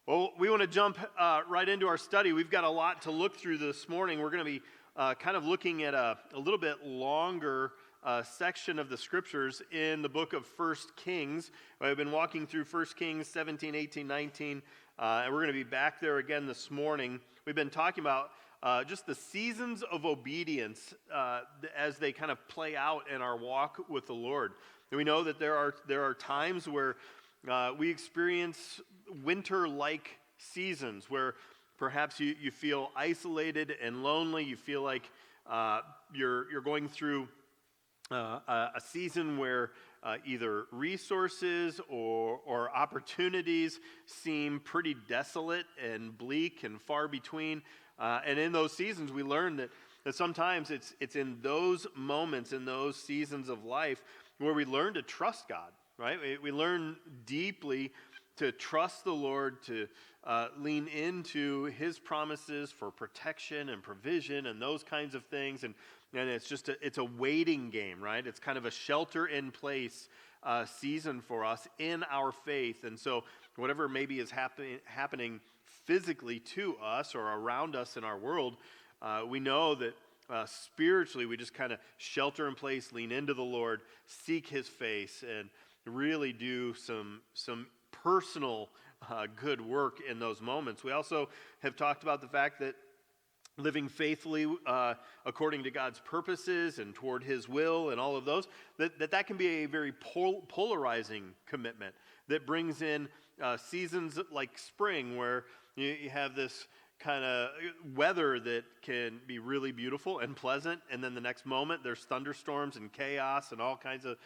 Well, we want to jump right into our study. We've got a lot to look through this morning. We're going to be kind of looking at a little bit longer section of the scriptures in the book of 1 Kings. I've been walking through 1 Kings 17, 18, 19, and we're going to be back there again this morning. We've been talking about just the seasons of obedience as they kind of play out in our walk with the Lord. And we know that there are times where we experience winter-like seasons where perhaps you feel isolated and lonely. You feel like you're going through a season where either resources or opportunities seem pretty desolate and bleak and far between. And in those seasons, we learn that sometimes it's in those moments, in those seasons of life, where we learn to trust God, right? We learn deeply to trust the Lord, to lean into His promises for protection and provision and those kinds of things. And it's just it's a waiting game, right? It's kind of a shelter-in-place season for us in our faith. And so whatever maybe is happening physically to us or around us in our world, we know that spiritually we just kind of shelter in place, lean into the Lord, seek His face, and really do some personal good work in those moments. We also have talked about the fact that living faithfully according to God's purposes and toward His will and all of those, that can be a very polarizing commitment that brings in seasons like spring where you have this kind of weather that can be really beautiful and pleasant, and then the next moment there's thunderstorms and chaos and all kinds of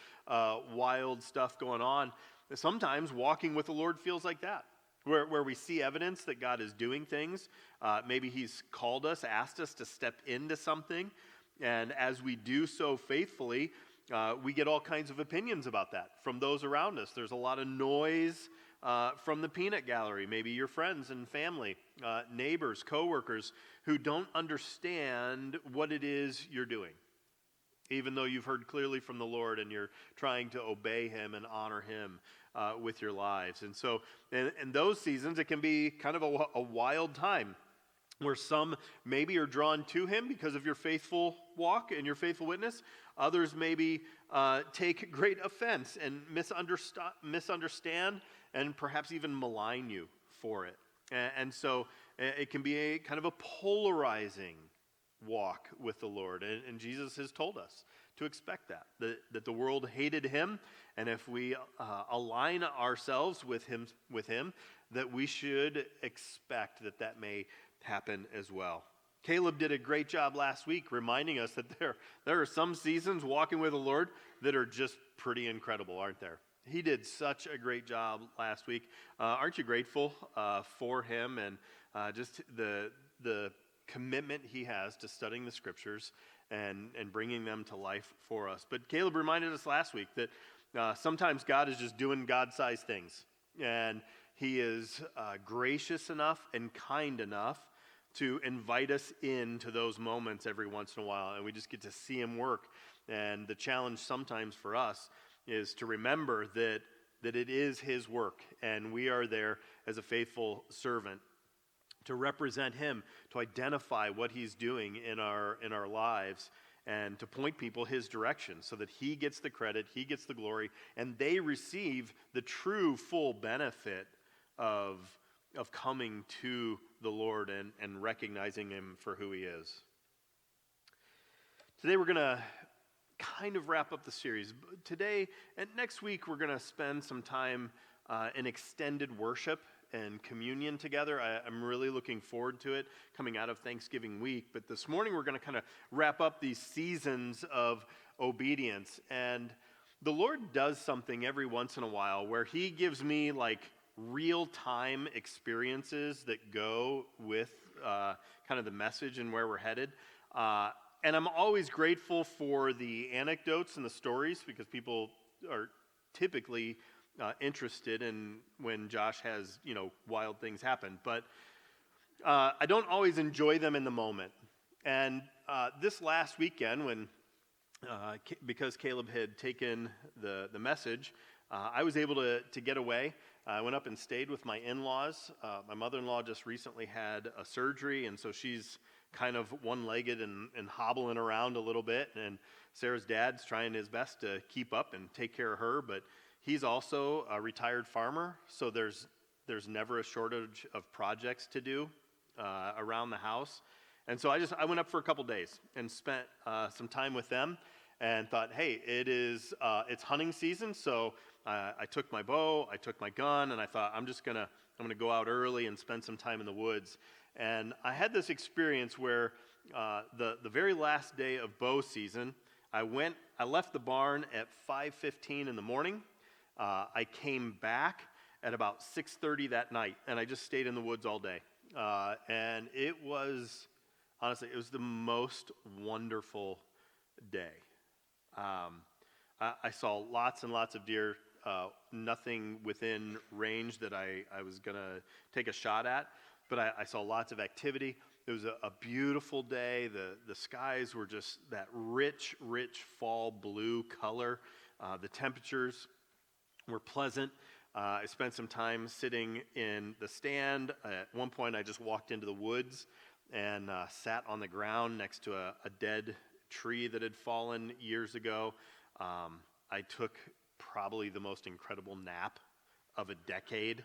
wild stuff going on. Sometimes walking with the Lord feels like that, where we see evidence that God is doing things. Maybe He's called us, asked us to step into something, and as we do so faithfully, we get all kinds of opinions about that from those around us. There's a lot of noise from the peanut gallery, maybe your friends and family, neighbors, coworkers, who don't understand what it is you're doing, even though you've heard clearly from the Lord and you're trying to obey Him and honor Him with your lives. And so in those seasons, it can be kind of a wild time where some maybe are drawn to Him because of your faithful walk and your faithful witness. Others maybe take great offense and misunderstand and perhaps even malign you for it. And so it can be a kind of a polarizing walk with the Lord. And Jesus has told us to expect that the world hated Him, and if we align ourselves with him, that we should expect that may happen as well. Caleb did a great job last week reminding us that there are some seasons walking with the Lord that are just pretty incredible, aren't there? He did such a great job last week. Aren't you grateful for him and just the commitment he has to studying the scriptures and bringing them to life for us? But Caleb reminded us last week that sometimes God is just doing God-sized things, and He is gracious enough and kind enough to invite us into those moments every once in a while, and we just get to see Him work. And the challenge sometimes for us is to remember that it is His work, and we are there as a faithful servant to represent Him, to identify what He's doing in our lives, and to point people His direction so that He gets the credit, He gets the glory, and they receive the true full benefit of coming to the Lord and recognizing Him for who He is. Today we're going to kind of wrap up the series. Today and next week we're going to spend some time in extended worship and communion together. I'm really looking forward to it coming out of Thanksgiving week. But this morning we're going to kind of wrap up these seasons of obedience. And the Lord does something every once in a while where He gives me like real-time experiences that go with kind of the message and where we're headed. And I'm always grateful for the anecdotes and the stories because people are typically interested in when Josh has, wild things happen. But I don't always enjoy them in the moment. And this last weekend, when because Caleb had taken the message, I was able to get away. I went up and stayed with my in-laws. My mother-in-law just recently had a surgery, and so she's kind of one-legged and hobbling around a little bit. And Sarah's dad's trying his best to keep up and take care of her, but he's also a retired farmer, so there's never a shortage of projects to do around the house. And so I went up for a couple days and spent some time with them, and thought, hey, it's hunting season, so I took my bow, I took my gun, and I thought I'm gonna go out early and spend some time in the woods. And I had this experience where the very last day of bow season, I left the barn at 5:15 in the morning. I came back at about 6:30 that night, and I just stayed in the woods all day. And it was the most wonderful day. I saw lots and lots of deer, nothing within range that I was going to take a shot at, but I saw lots of activity. It was a beautiful day. The skies were just that rich fall blue color. The temperatures were pleasant. I spent some time sitting in the stand. At one point, I just walked into the woods and sat on the ground next to a dead tree that had fallen years ago. I took probably the most incredible nap of a decade.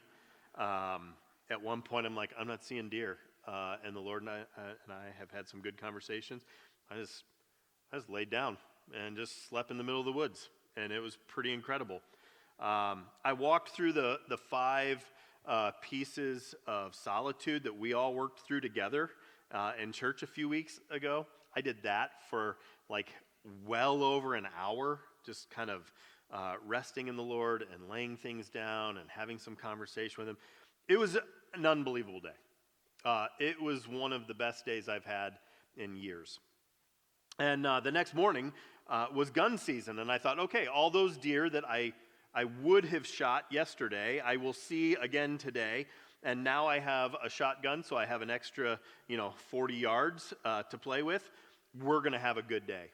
At one point, I'm like, I'm not seeing deer. And the Lord and I have had some good conversations. I just laid down and just slept in the middle of the woods, and it was pretty incredible. I walked through the 5 pieces of solitude that we all worked through together in church a few weeks ago. I did that for like well over an hour, just kind of resting in the Lord and laying things down and having some conversation with Him. It was an unbelievable day. It was one of the best days I've had in years. And the next morning was gun season, and I thought, okay, all those deer that I would have shot yesterday, I will see again today. And now I have a shotgun, so I have an extra, 40 yards to play with. We're going to have a good day.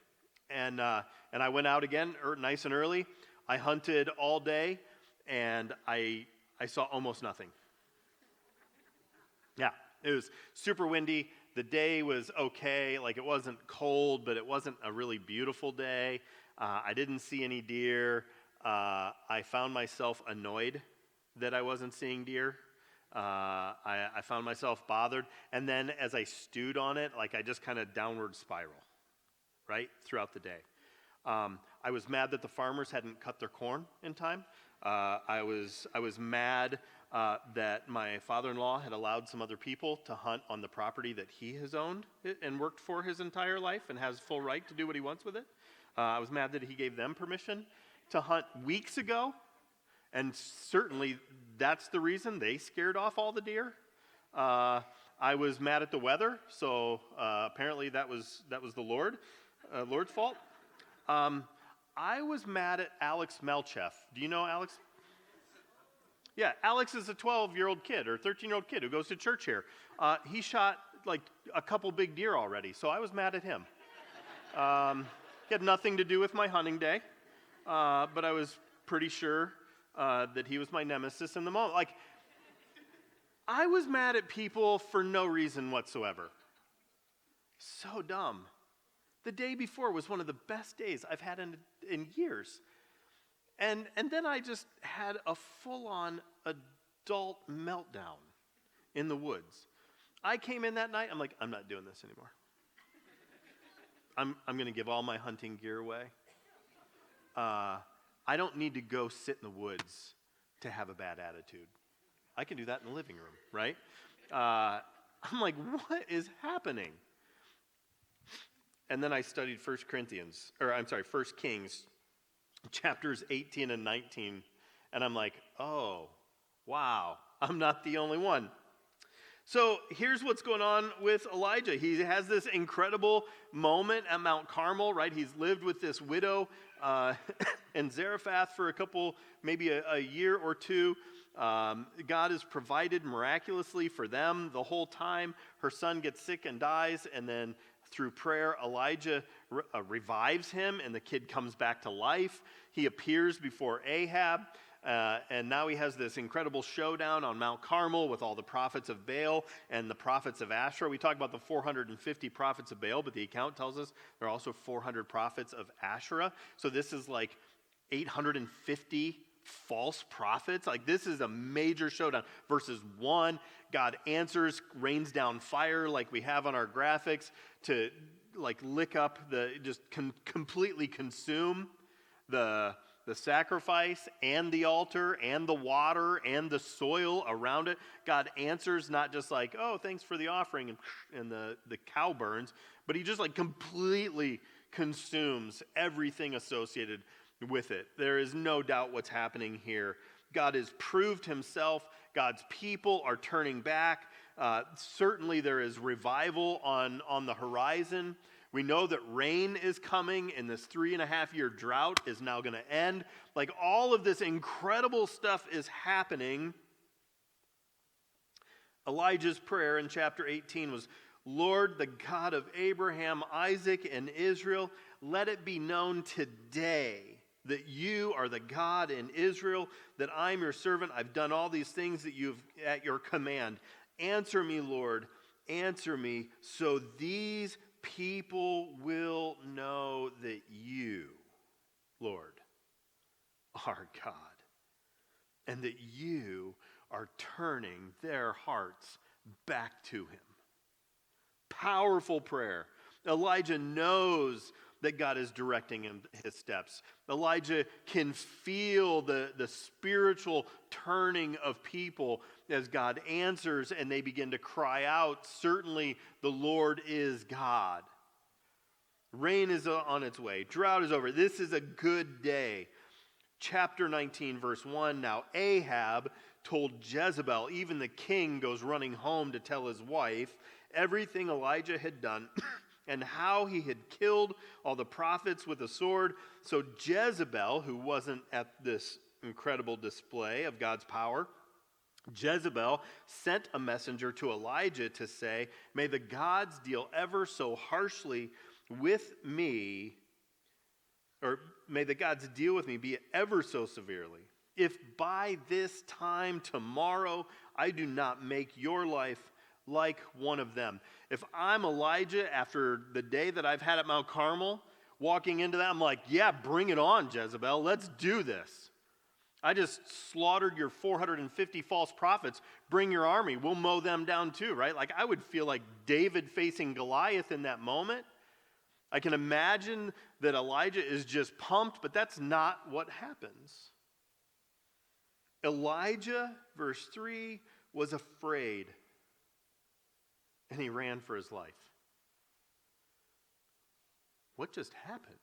And I went out again nice and early. I hunted all day, and I saw almost nothing. Yeah, it was super windy. The day was okay. Like, it wasn't cold, but it wasn't a really beautiful day. I didn't see any deer. I found myself annoyed that I wasn't seeing deer. I found myself bothered. And then as I stewed on it, I just kind of downward spiral, right, throughout the day. I was mad that the farmers hadn't cut their corn in time. I was mad that my father-in-law had allowed some other people to hunt on the property that he has owned and worked for his entire life and has full right to do what he wants with it. I was mad that he gave them permission to hunt weeks ago, and certainly that's the reason they scared off all the deer. I was mad at the weather, so apparently that was the Lord's fault. I was mad at Alex Melchef. Do you know Alex? Yeah, Alex is a 12-year-old kid or 13-year-old kid who goes to church here. He shot a couple big deer already, so I was mad at him. He had nothing to do with my hunting day, but I was pretty sure that he was my nemesis in the moment. I was mad at people for no reason whatsoever. So dumb. The day before was one of the best days I've had in years. And then I just had a full-on adult meltdown in the woods. I came in that night, I'm like, I'm not doing this anymore. I'm going to give all my hunting gear away. I don't need to go sit in the woods to have a bad attitude. I can do that in the living room, right? I'm like, what is happening? And then I studied 1 Kings, chapters 18 and 19, and I'm like, oh, wow, I'm not the only one. So here's what's going on with Elijah. He has this incredible moment at Mount Carmel, right? He's lived with this widow in Zarephath for maybe a year or two. God has provided miraculously for them the whole time. Her son gets sick and dies, and then through prayer, Elijah revives him, and the kid comes back to life. He appears before Ahab, and now he has this incredible showdown on Mount Carmel with all the prophets of Baal and the prophets of Asherah. We talk about the 450 prophets of Baal, but the account tells us there are also 400 prophets of Asherah. So this is like 850 false prophets. Like, this is a major showdown. Verses 1, God answers, rains down fire like we have on our graphics to like lick up completely consume the sacrifice and the altar and the water and the soil around it. God answers, not just like, oh, thanks for the offering and the cow burns, but he just like completely consumes everything associated with it. There is no doubt what's happening here. God has proved himself. God's people are turning back. Certainly there is revival on the horizon. We know that rain is coming, and this 3.5-year drought is now going to end. Like, all of this incredible stuff is happening. Elijah's prayer in chapter 18 was, Lord, the God of Abraham, Isaac, and Israel, let it be known today that you are the God in Israel, that I'm your servant. I've done all these things that you've at your command. Answer me, Lord, answer me, so these people will know that you, Lord, are God, and that you are turning their hearts back to him. Powerful prayer. Elijah knows that God is directing him his steps. Elijah can feel the spiritual turning of people as God answers and they begin to cry out, certainly the Lord is God. Rain is on its way. Drought is over. This is a good day. Chapter 19, verse 1. Now Ahab told Jezebel, even the king goes running home to tell his wife, everything Elijah had done and how he had killed all the prophets with a sword. So Jezebel, who wasn't at this incredible display of God's power, Jezebel sent a messenger to Elijah to say, may the gods deal ever so harshly with me, or may the gods deal with me, be it ever so severely, if by this time tomorrow I do not make your life like one of them. If I'm Elijah after the day that I've had at Mount Carmel, walking into that, I'm like, yeah, bring it on, Jezebel. Let's do this. I just slaughtered your 450 false prophets. Bring your army. We'll mow them down too, right? Like, I would feel like David facing Goliath in that moment. I can imagine that Elijah is just pumped, but that's not what happens. Elijah, verse 3, was afraid, and he ran for his life. What just happened?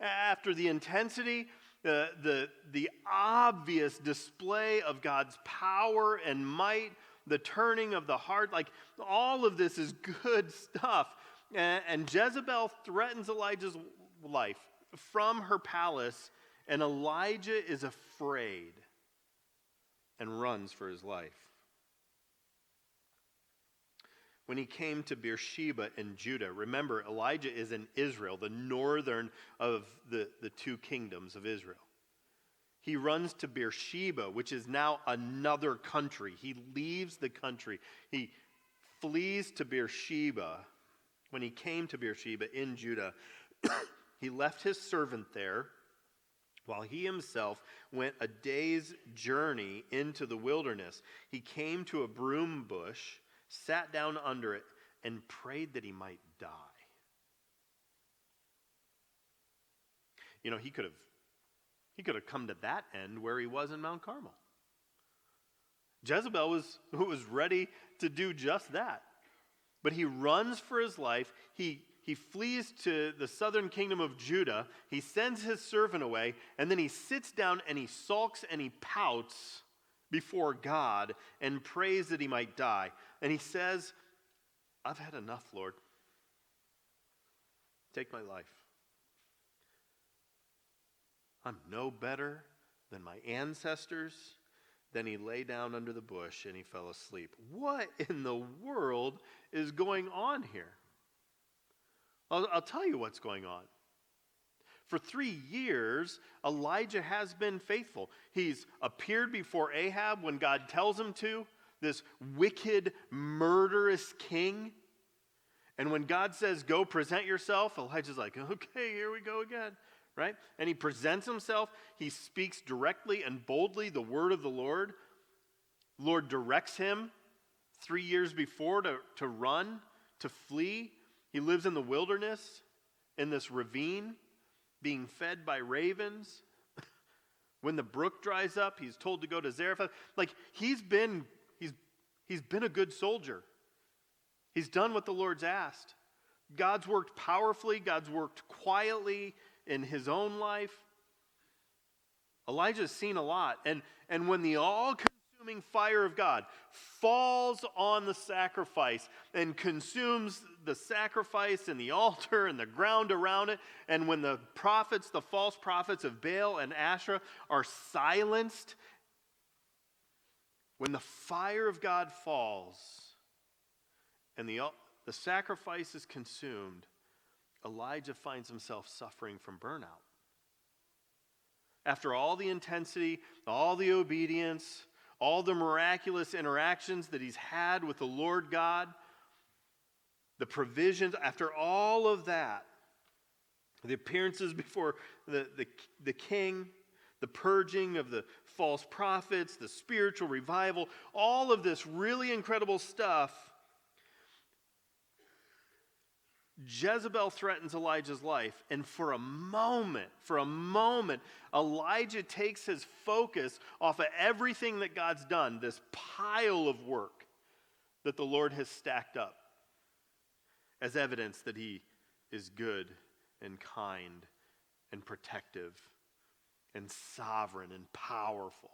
After the intensity, the obvious display of God's power and might, the turning of the heart, like, all of this is good stuff. And Jezebel threatens Elijah's life from her palace, and Elijah is afraid and runs for his life. When he came to Beersheba in Judah, remember, Elijah is in Israel, the northern of the two kingdoms of Israel. He runs to Beersheba, which is now another country. He leaves the country. He flees to Beersheba. When he came to Beersheba in Judah, he left his servant there while he himself went a day's journey into the wilderness. He came to a broom bush, sat down under it, and prayed that he might die. You know, he could have come to that end where he was in Mount Carmel. Jezebel was ready to do just that. But he runs for his life. He flees to the southern kingdom of Judah. He sends his servant away, and then he sits down and he sulks and he pouts before God and prays that he might die. And he says, I've had enough, Lord. Take my life. I'm no better than my ancestors. Then he lay down under the bush and he fell asleep. What in the world is going on here? I'll tell you what's going on. For 3 years, Elijah has been faithful. He's appeared before Ahab when God tells him to, this wicked, murderous king. And when God says, go present yourself, Elijah's like, okay, here we go again, right? And he presents himself. He speaks directly and boldly the word of the Lord. Lord directs him 3 years before to run, to flee. He lives in the wilderness, in this ravine, being fed by ravens. When the brook dries up, he's told to go to Zarephath. Like, he's been a good soldier. He's done what the Lord's asked. God's worked powerfully. God's worked quietly in his own life. Elijah's seen a lot. And when the all-consuming fire of God falls on the sacrifice and consumes the sacrifice and the altar and the ground around it, and when the prophets, the false prophets of Baal and Asherah are silenced, when the fire of God falls and the sacrifice is consumed, Elijah finds himself suffering from burnout. After all the intensity, all the obedience, all the miraculous interactions that he's had with the Lord God, the provisions, after all of that, the appearances before the king, the purging of the false prophets, the spiritual revival, all of this really incredible stuff, Jezebel threatens Elijah's life, and for a moment, Elijah takes his focus off of everything that God's done, this pile of work that the Lord has stacked up, as evidence that he is good and kind and protective and sovereign and powerful.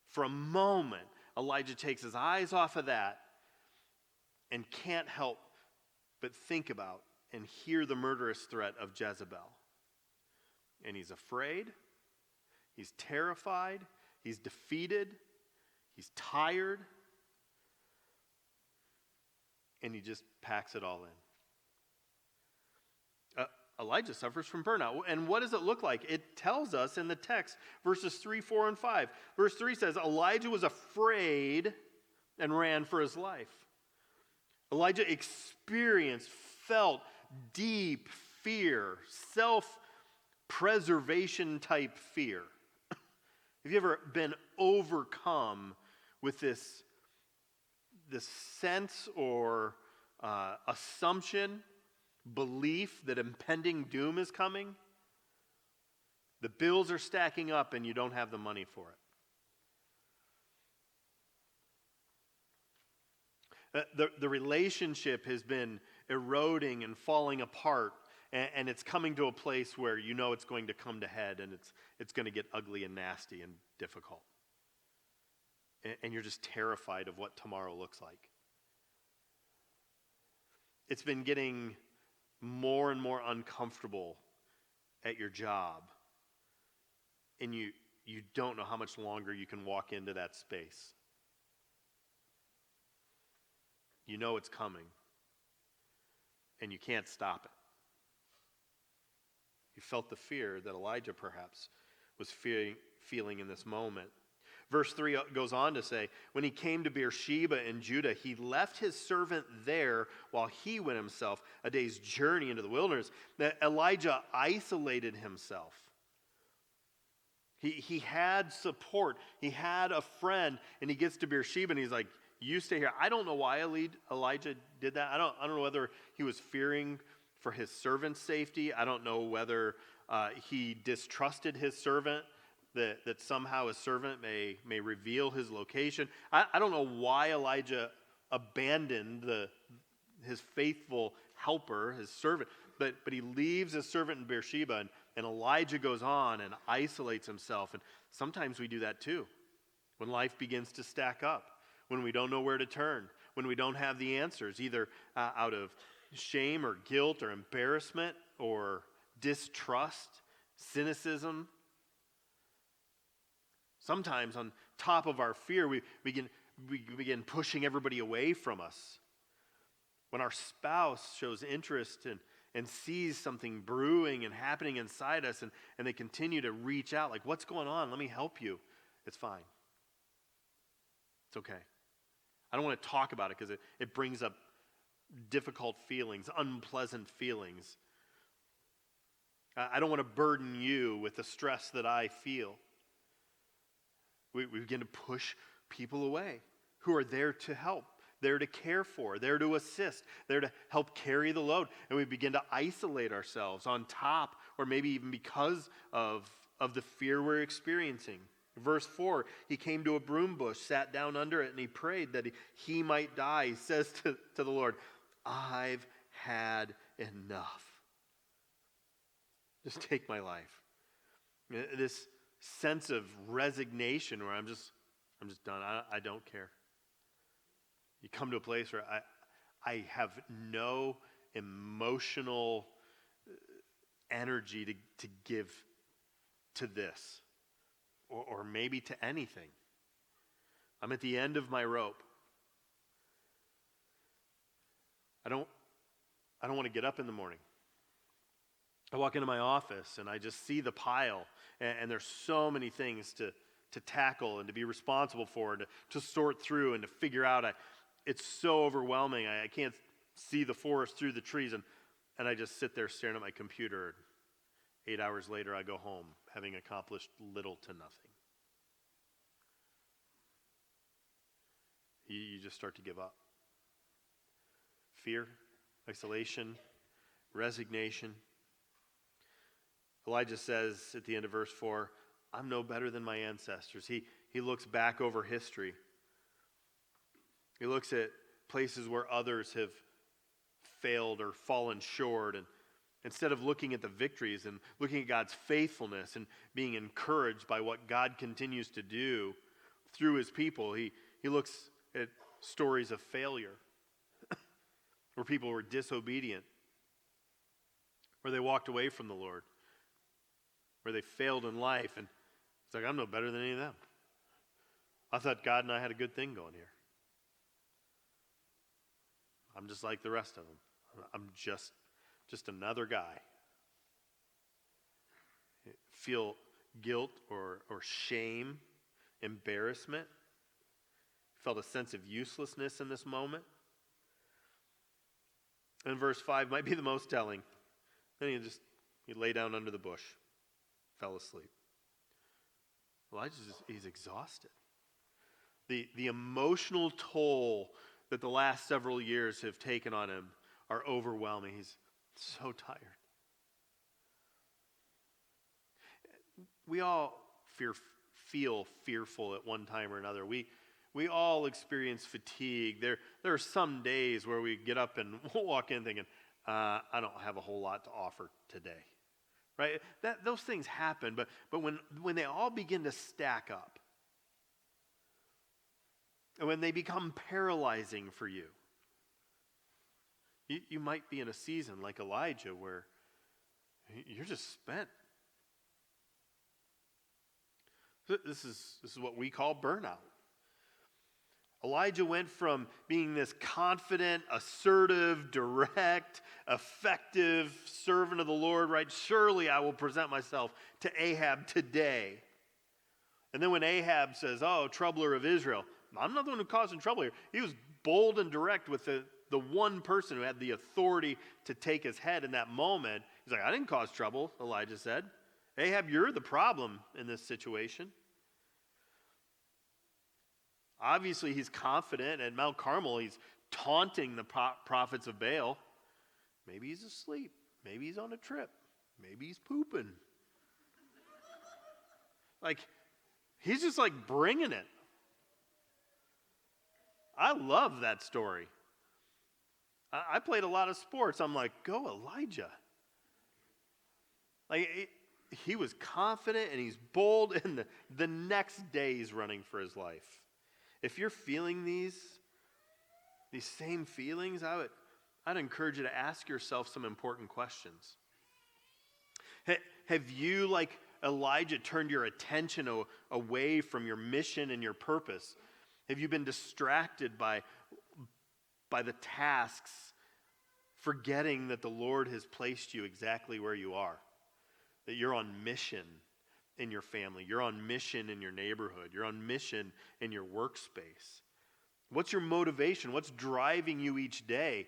For a moment, Elijah takes his eyes off of that and can't help but think about and hear the murderous threat of Jezebel. And he's afraid, he's terrified, he's defeated, he's tired, and he just packs it all in. Elijah suffers from burnout. And what does it look like? It tells us in the text, verses 3, 4, and 5. Verse 3 says, Elijah was afraid and ran for his life. Elijah felt deep fear, self-preservation type fear. Have you ever been overcome with this sense or assumption, belief that impending doom is coming? The bills are stacking up and you don't have the money for it. The relationship has been eroding and falling apart, and it's coming to a place where you know it's going to come to head, and it's going to get ugly and nasty and difficult. And you're just terrified of what tomorrow looks like. It's been getting more and more uncomfortable at your job, and you don't know how much longer you can walk into that space. You know it's coming, and you can't stop it. You felt the fear that Elijah perhaps was feeling in this moment. Verse 3 goes on to say, when he came to Beersheba in Judah, he left his servant there while he went himself a day's journey into the wilderness. That Elijah isolated himself. He had support. He had a friend, and he gets to Beersheba, and he's like, you stay here. I don't know why Elijah did that. I don't know whether he was fearing for his servant's safety. I don't know whether he distrusted his servant, that somehow his servant may reveal his location. I don't know why Elijah abandoned his faithful helper, his servant, but he leaves his servant in Beersheba, and Elijah goes on and isolates himself. And sometimes we do that too, when life begins to stack up. When we don't know where to turn, when we don't have the answers, either out of shame or guilt or embarrassment or distrust, cynicism. Sometimes on top of our fear, we begin pushing everybody away from us. When our spouse shows interest and sees something brewing and happening inside us, and they continue to reach out, like, what's going on? Let me help you. It's fine. It's okay. I don't want to talk about it because it brings up difficult feelings, unpleasant feelings. I don't want to burden you with the stress that I feel. We begin to push people away who are there to help, there to care for, there to assist, there to help carry the load. And we begin to isolate ourselves on top, or maybe even because of the fear we're experiencing. Verse 4, he came to a broom bush, sat down under it, and he prayed that he might die. He says to the Lord, I've had enough. Just take my life. This sense of resignation where I'm just done. I don't care. You come to a place where I have no emotional energy to give to this, or maybe to anything. I'm at the end of my rope. I don't want to get up in the morning. I walk into my office and I just see the pile, and there's so many things to tackle and to be responsible for, and to sort through and to figure out. It's so overwhelming. I can't see the forest through the trees, and I just sit there staring at my computer. 8 hours later, I go home, having accomplished little to nothing. You just start to give up. Fear, isolation, resignation. Elijah says at the end of verse 4, I'm no better than my ancestors. He looks back over history. He looks at places where others have failed or fallen short, and instead of looking at the victories and looking at God's faithfulness and being encouraged by what God continues to do through his people, he looks at stories of failure where people were disobedient, where they walked away from the Lord, where they failed in life, and it's like, I'm no better than any of them. I thought God and I had a good thing going here. I'm just like the rest of them. I'm just another guy. Feel guilt or shame, embarrassment. Felt a sense of uselessness in this moment. And verse 5 might be the most telling. Then he lay down under the bush, fell asleep. He's exhausted. The emotional toll that the last several years have taken on him are overwhelming. He's so tired. We all feel fearful at one time or another. We all experience fatigue. There are some days where we get up and walk in thinking, I don't have a whole lot to offer today. Right? Those things happen, but when they all begin to stack up, and when they become paralyzing for you, you might be in a season like Elijah where you're just spent. This is what we call burnout. Elijah went from being this confident, assertive, direct, effective servant of the Lord, right? Surely I will present myself to Ahab today. And then when Ahab says, oh, troubler of Israel, I'm not the one who caused him trouble here. He was bold and direct with the one person who had the authority to take his head in that moment. He's like, I didn't cause trouble, Elijah said. Ahab, you're the problem in this situation. Obviously, he's confident. At Mount Carmel, he's taunting the prophets of Baal. Maybe he's asleep. Maybe he's on a trip. Maybe he's pooping. He's just bringing it. I love that story. I played a lot of sports. I'm like, go Elijah. He was confident and he's bold, and the next day he's running for his life. If you're feeling these same feelings, I'd encourage you to ask yourself some important questions. Have you, like Elijah turned your attention away from your mission and your purpose? Have you been distracted by the tasks, forgetting that the Lord has placed you exactly where you are? That you're on mission in your family, you're on mission in your neighborhood, you're on mission in your workspace. What's your motivation? What's driving you each day?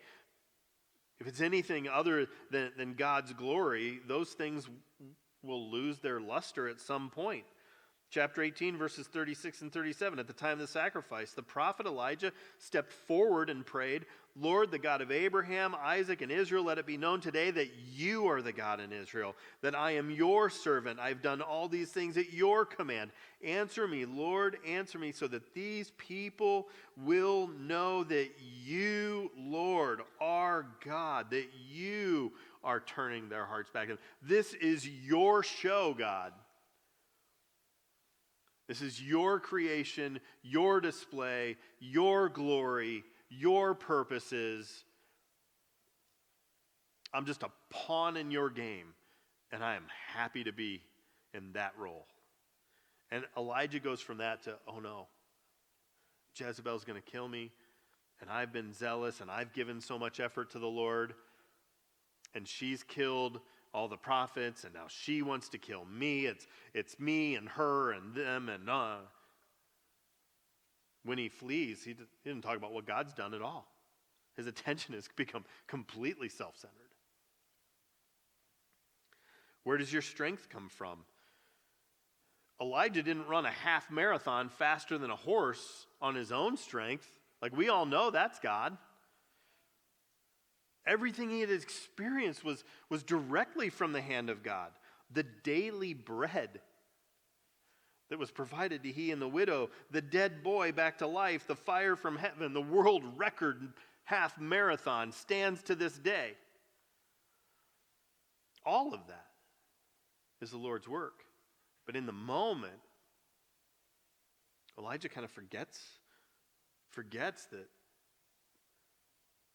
If it's anything other than God's glory, those things will lose their luster at some point. Chapter 18, verses 36 and 37, at the time of the sacrifice, the prophet Elijah stepped forward and prayed, Lord, the God of Abraham, Isaac, and Israel, let it be known today that you are the God in Israel, that I am your servant. I've done all these things at your command. Answer me, Lord, answer me, so that these people will know that you, Lord, are God, that you are turning their hearts back. This is your show, God. This is your creation, your display, your glory, your purposes. I'm just a pawn in your game, and I am happy to be in that role. And Elijah goes from that to, oh no, Jezebel's going to kill me, and I've been zealous, and I've given so much effort to the Lord, and she's killed all the prophets, and now she wants to kill me. It's me and her and them, and when he flees, he didn't talk about what God's done at all. His attention has become completely self-centered. Where does your strength come from? Elijah didn't run a half marathon faster than a horse on his own strength. Like, we all know that's God. Everything he had experienced was directly from the hand of God. The daily bread that was provided to he and the widow, the dead boy back to life, the fire from heaven, the world record half marathon stands to this day. All of that is the Lord's work. But in the moment, Elijah kind of forgets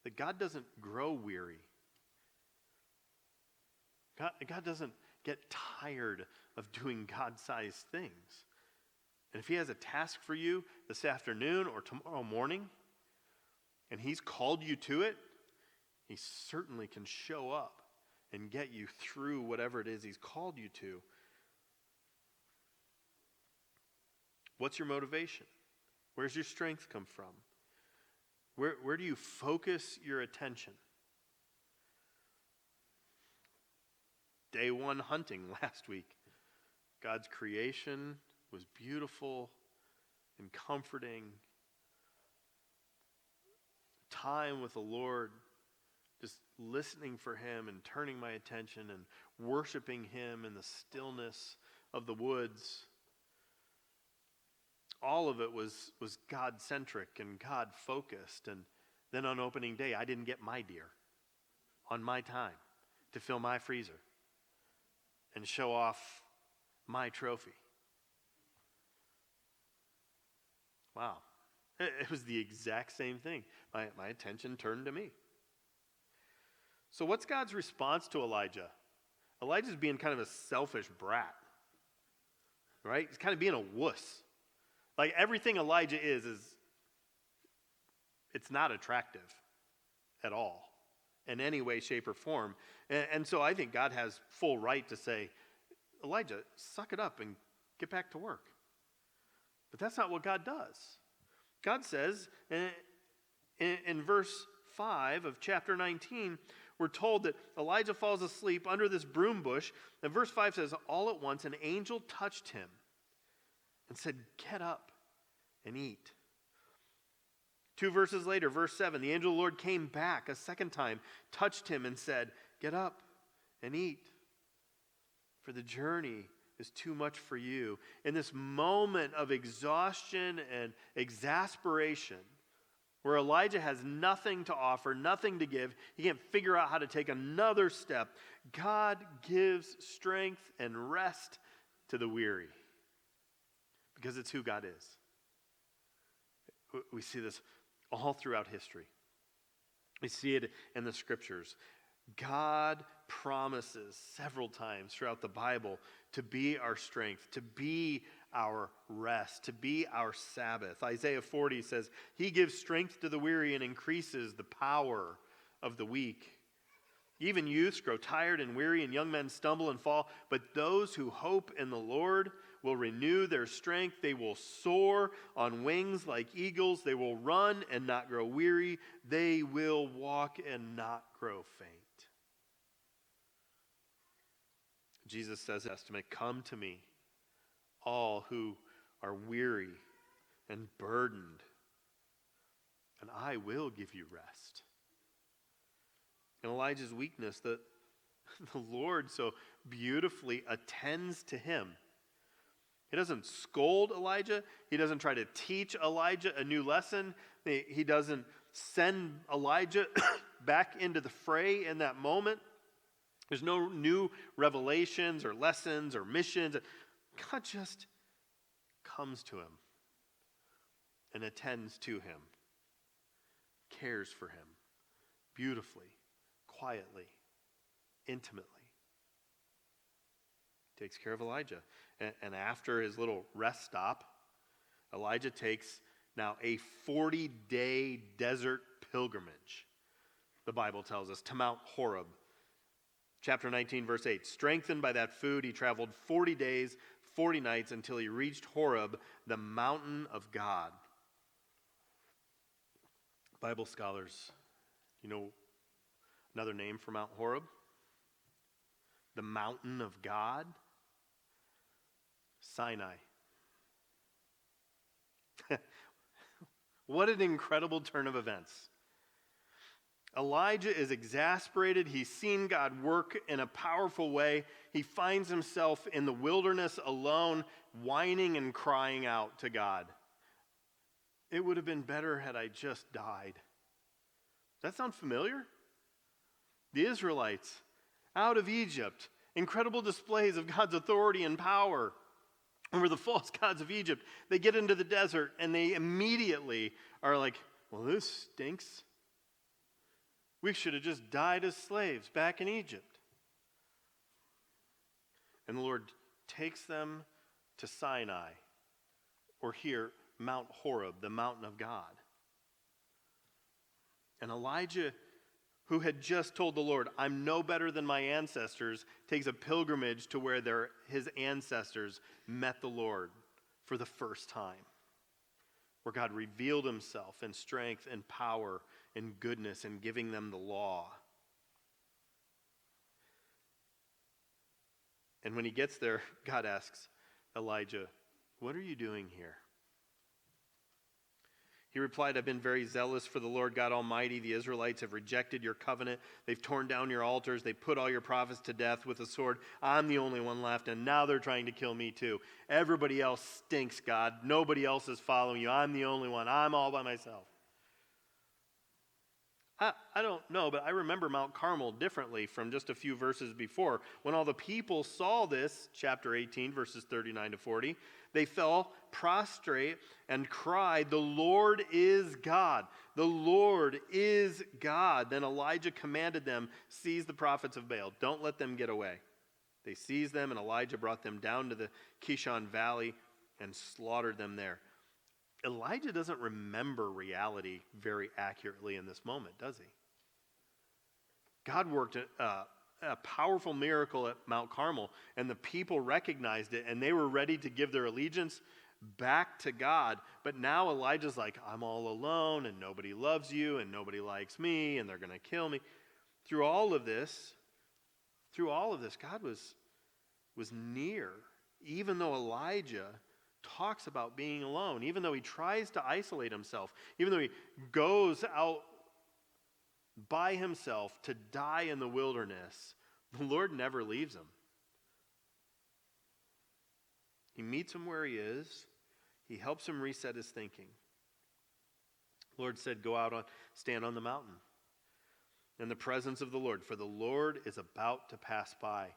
that God doesn't grow weary. God doesn't get tired of doing God-sized things. And if he has a task for you this afternoon or tomorrow morning, and he's called you to it, he certainly can show up and get you through whatever it is he's called you to. What's your motivation? Where's your strength come from? Where do you focus your attention? Day one hunting last week. God's creation was beautiful and comforting. Time with the Lord, just listening for him and turning my attention and worshiping him in the stillness of the woods. All of it was God-centric and God-focused. And then on opening day, I didn't get my deer on my time to fill my freezer and show off my trophy. Wow. It was the exact same thing. My attention turned to me. So what's God's response to Elijah? Elijah's being kind of a selfish brat, right? He's kind of being a wuss. Like, everything Elijah is it's not attractive at all in any way, shape, or form. And so I think God has full right to say, Elijah, suck it up and get back to work. But that's not what God does. God says in verse 5 of chapter 19, we're told that Elijah falls asleep under this broom bush. And verse 5 says, all at once an angel touched him and said, get up and eat. 2 verses later, verse 7, the angel of the Lord came back a second time, touched him and said, get up and eat, for the journey is too much for you. In this moment of exhaustion and exasperation, where Elijah has nothing to offer, nothing to give, he can't figure out how to take another step, God gives strength and rest to the weary. Because it's who God is. We see this all throughout history. We see it in the scriptures. God promises several times throughout the Bible to be our strength, to be our rest, to be our Sabbath. Isaiah 40 says, He gives strength to the weary and increases the power of the weak. Even youths grow tired and weary, and young men stumble and fall. But those who hope in the Lord will renew their strength. They will soar on wings like eagles. They will run and not grow weary. They will walk and not grow faint. Jesus says in the Testament, come to me, all who are weary and burdened, and I will give you rest. In Elijah's weakness, the Lord so beautifully attends to him. He doesn't scold Elijah. He doesn't try to teach Elijah a new lesson. He doesn't send Elijah back into the fray in that moment. There's no new revelations or lessons or missions. God just comes to him and attends to him, cares for him beautifully, quietly, intimately. Takes care of Elijah. And after his little rest stop, Elijah takes now a 40-day desert pilgrimage, the Bible tells us, to Mount Horeb. Chapter 19, verse 8. Strengthened by that food, he traveled 40 days, 40 nights until he reached Horeb, the mountain of God. Bible scholars, you know another name for Mount Horeb? The mountain of God? Sinai. What an incredible turn of events. Elijah is exasperated. He's seen God work in a powerful way. He finds himself in the wilderness alone, whining and crying out to God. It would have been better had I just died. Does that sound familiar? The Israelites, out of Egypt, incredible displays of God's authority and power over the false gods of Egypt. They get into the desert and they immediately are like, well, this stinks. We should have just died as slaves back in Egypt. And the Lord takes them to Sinai, or here, Mount Horeb, the mountain of God. And Elijah, who had just told the Lord, I'm no better than my ancestors, takes a pilgrimage to where his ancestors met the Lord for the first time, where God revealed himself in strength and power and goodness and giving them the law. And when he gets there, God asks Elijah, what are you doing here? He replied, I've been very zealous for the Lord God Almighty. The Israelites have rejected your covenant. They've torn down your altars. They put all your prophets to death with a sword. I'm the only one left, and now they're trying to kill me too. Everybody else stinks, God. Nobody else is following you. I'm the only one. I'm all by myself. I don't know, but I remember Mount Carmel differently from just a few verses before. When all the people saw this, chapter 18, verses 39 to 40, they fell prostrate and cried, the Lord is God. The Lord is God. Then Elijah commanded them, seize the prophets of Baal. Don't let them get away. They seized them, and Elijah brought them down to the Kishon Valley and slaughtered them there. Elijah doesn't remember reality very accurately in this moment, does he? God worked a powerful miracle at Mount Carmel, and the people recognized it, and they were ready to give their allegiance back to God. But now Elijah's like, I'm all alone, and nobody loves you, and nobody likes me, and they're going to kill me. Through all of this, God was near, even though Elijah talks about being alone, even though he tries to isolate himself, even though he goes out by himself to die in the wilderness, the Lord never leaves him. He meets him where he is. He helps him reset his thinking. The Lord said, go out, stand on the mountain in the presence of the Lord, for the Lord is about to pass by.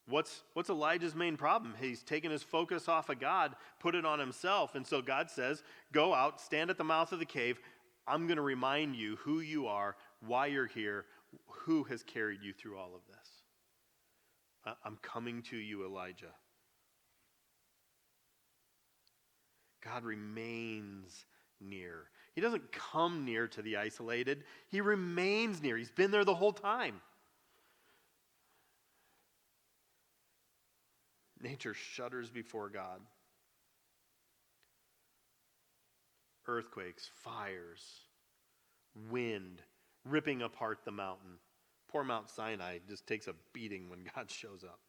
What's Elijah's main problem? He's taken his focus off of God, put it on himself. And so God says, go out, stand at the mouth of the cave. I'm going to remind you who you are, why you're here, who has carried you through all of this? I'm coming to you, Elijah. God remains near. He doesn't come near to the isolated. He remains near. He's been there the whole time. Nature shudders before God. Earthquakes, fires, wind, ripping apart the mountain. Poor Mount Sinai just takes a beating when God shows up.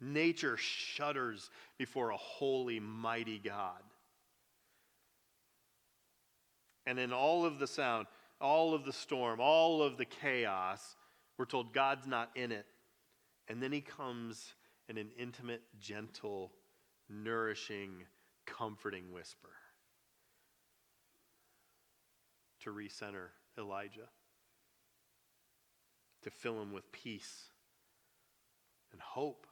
Nature shudders before a holy, mighty God. And in all of the sound, all of the storm, all of the chaos, we're told God's not in it. And then he comes in an intimate, gentle, nourishing, comforting whisper to recenter Elijah, to fill him with peace and hope.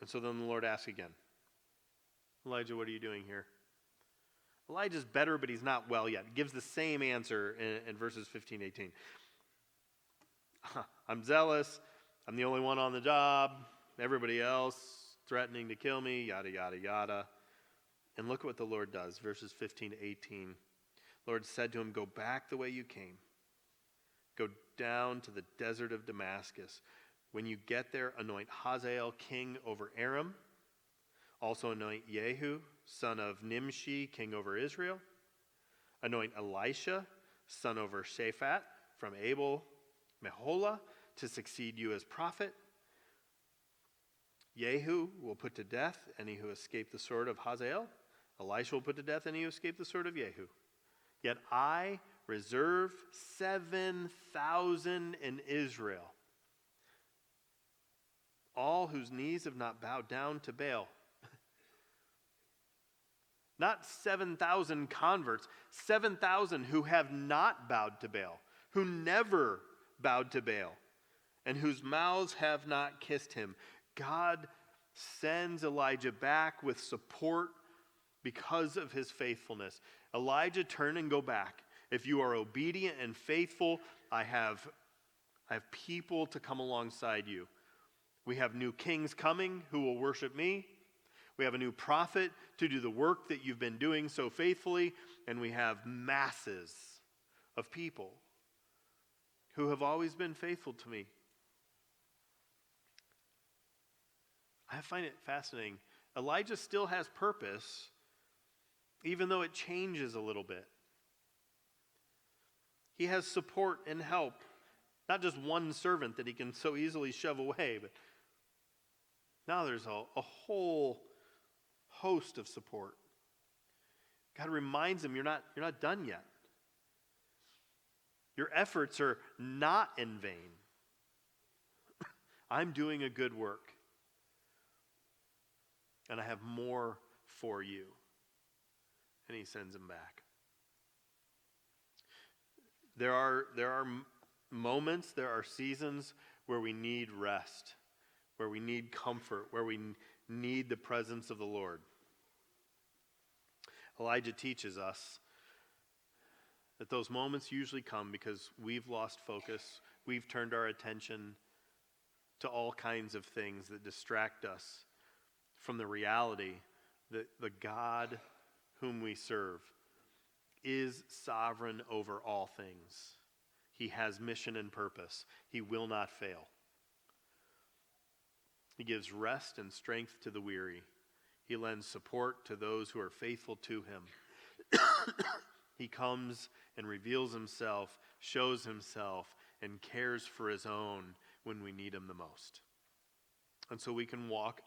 And so then the Lord asks again, Elijah, what are you doing here? Elijah's better, but he's not well yet. He gives the same answer in verses 15, 18. I'm zealous. I'm the only one on the job. Everybody else threatening to kill me, yada, yada, yada. And look at what the Lord does, verses 15 to 18. The Lord said to him, go back the way you came. Go down to the desert of Damascus. When you get there, anoint Hazael king over Aram. Also anoint Jehu, son of Nimshi, king over Israel. Anoint Elisha, son over Shaphat, from Abel Meholah, to succeed you as prophet. Jehu will put to death any who escape the sword of Hazael. Elisha will put to death any who escape the sword of Jehu. Yet I reserve 7,000 in Israel, all whose knees have not bowed down to Baal. Not 7,000 converts, 7,000 who have not bowed to Baal, who never bowed to Baal, and whose mouths have not kissed him. God sends Elijah back with support because of his faithfulness. Elijah, turn and go back. If you are obedient and faithful, I have people to come alongside you. We have new kings coming who will worship me. We have a new prophet to do the work that you've been doing so faithfully. And we have masses of people who have always been faithful to me. I find it fascinating. Elijah still has purpose, even though it changes a little bit. He has support and help. Not just one servant that he can so easily shove away, but now there's a whole host of support. God reminds him, you're not done yet. Your efforts are not in vain. I'm doing a good work. And I have more for you. And he sends him back. There are moments, there are seasons where we need rest, where we need comfort, where we need the presence of the Lord. Elijah teaches us that those moments usually come because we've lost focus, we've turned our attention to all kinds of things that distract us from the reality that the God whom we serve is sovereign over all things. He has mission and purpose. He will not fail. He gives rest and strength to the weary. He lends support to those who are faithful to him. He comes and reveals himself, shows himself, and cares for his own when we need him the most. And so we can walk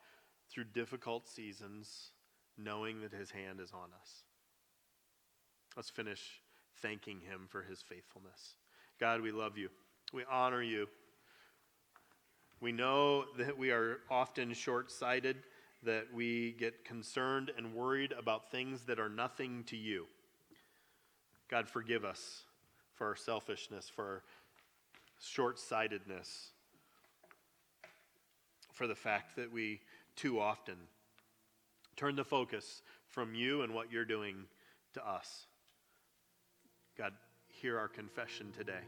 through difficult seasons knowing that his hand is on us. Let's finish thanking him for his faithfulness. God, we love you. We honor you. We know that we are often short-sighted, that we get concerned and worried about things that are nothing to you. God, forgive us for our selfishness, for our short-sightedness, for the fact that we too often turn the focus from you and what you're doing to us. God, hear our confession today.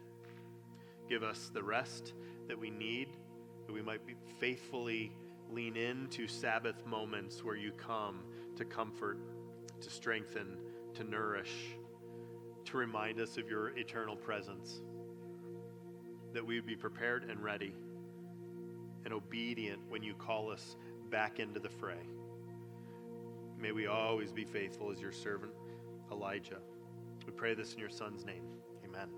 Give us the rest that we need, that we might be faithfully lean into Sabbath moments where you come to comfort, to strengthen, to nourish, to remind us of your eternal presence, that we would be prepared and ready and obedient when you call us back into the fray. May we always be faithful as your servant Elijah. We pray this in your Son's name. Amen.